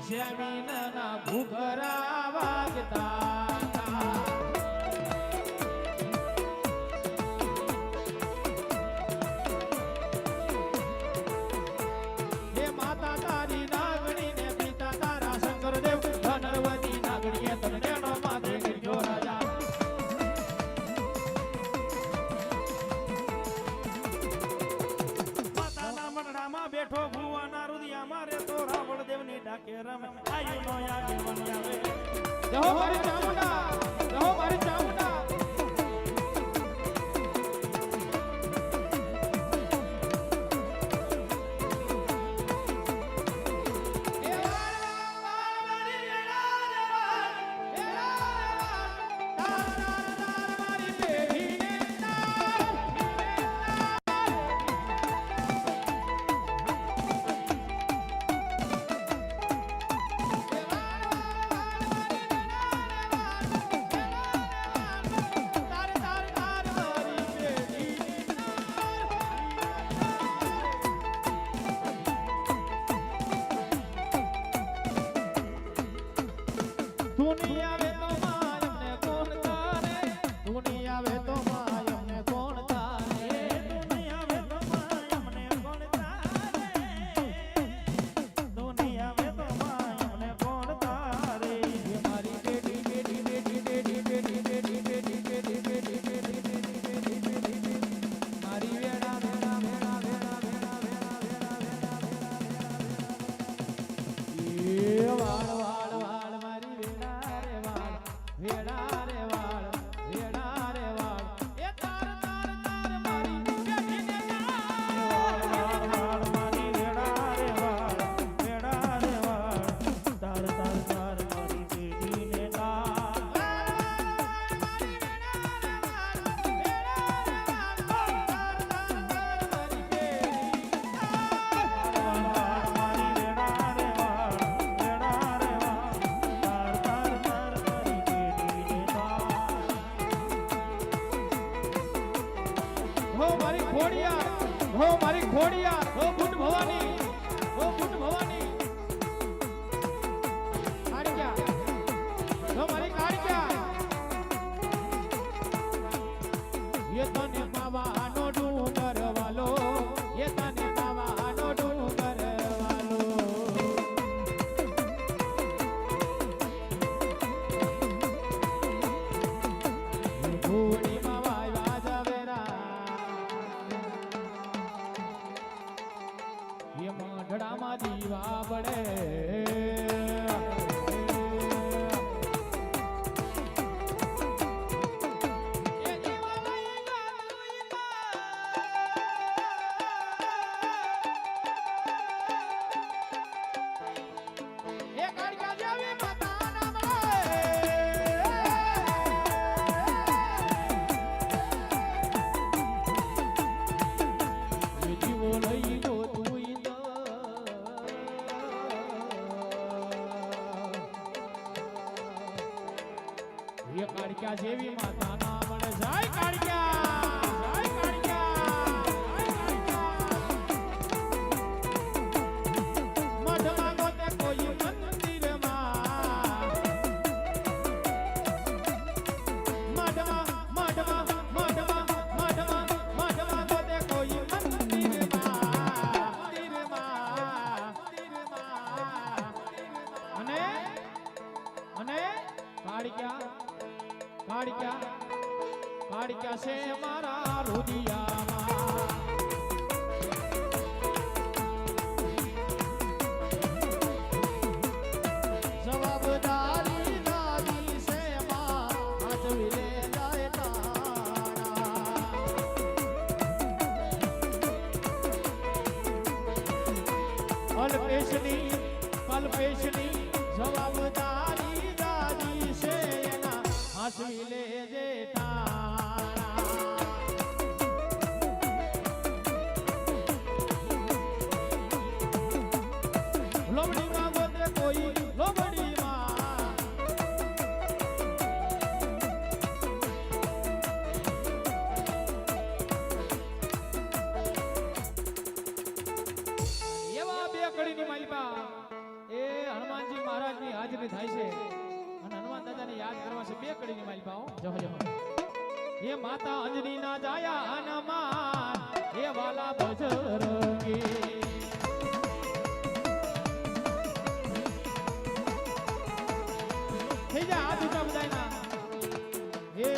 જમીનના ઘૂઘરા વાગતા હે માતા તારી નાગણી ને પિતા તારા શંકરદેવ ધનવતી નાગણીએ તને નો માથે ગયો રાજા બેઠો ભુવાના રુદિયા મારે તો રાવણ દેવની ડાકે રમે આયુ નો યાદ મન આવે જહો મારી ચામુંડા જહો મારી ચામુંડા दुनिया में तो मायने कौन तारे दुनिया में तो मायने कौन तारे दुनिया में तो मायने कौन तारे दुनिया में तो मायने कौन तारे हमारी बेटी बेटी बेटी बेटी बेटी बेटी बेटी बेटी बेटी बेटी बेटी बेटी बेटी मारी वेड़ा वेड़ा वेड़ा वेड़ा वेड़ा वेड़ा वेड़ा ये वाड़ वाड़ वाड़ मारी वेड़ा વેડા રે વાળ વેડા રે વાળ એ તાર તાર તાર મારી બેઠીને વાળ વાળ વાળ મારી વેડા રે વાળ વેડા રે વાળ તાર તાર તાર મારી બેઠીને તાર મારી વેડા રે વાળ વેડા રે વાળ તાર તાર તાર મારી બેઠી વાળ વાળ મારી વેડા રે વાળ વેડા રે વાળ તાર તાર તાર हो मारी घोड़िया हो मारी घोड़िया हो बुट भवानी हो बुट भवानी काड़िया हो मारी काड़िया ये तने पाવાનો ડુંગર વાલો ये तने पाવાનો ડુંગર વાલો ઘોડી માં વાયવા જવેરા ये मांडड़ा मा दीवा बड़े ये काड़िया जेवी माता ना मने जाय काड़िया जाय काड़िया मठ मांगो ते कोई मंदिर मां मठ मांगो ते कोई मंदिर मां अने काड़िया काड़िया काड़िया से हमारा रुदिया जवाबदारी दादी से माँ हाथ ले जाए ताना कल्पेशनी जवाबदारी दादी से हंसवी ले जेता लोबड़ी मां बोलते कोई लोबड़ी मां ये वा बेकड़ी नी मालिबा એ હનુમાનજી મહારાજની હાજરી થાય છે અને હનુમાન દાદાને યાદ કરવા છે બે કડીની માલ પાઓ જય જય એ માતા અંજની ના જાયા હનુમાન એ વાલા બજરંગી થઈ જા હાથ ઊંચા બધાયના હે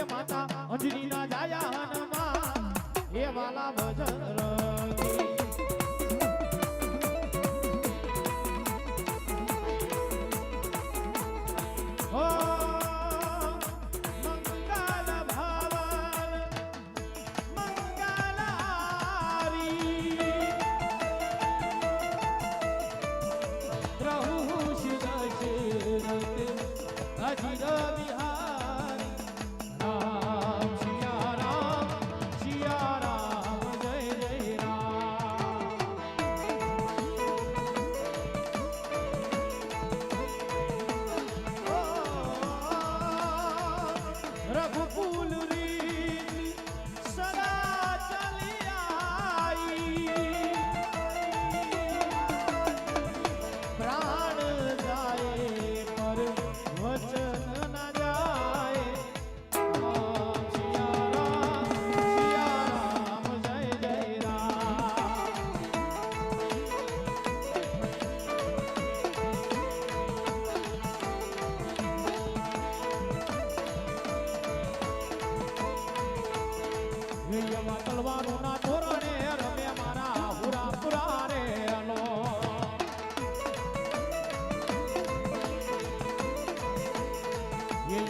માતા અંજની ના જાયા હનુમાન એ વાલા બજરંગી હો મંગલ ભવન મંગલારી દ્રહુ શિવ શિરતે અજીર વિહારી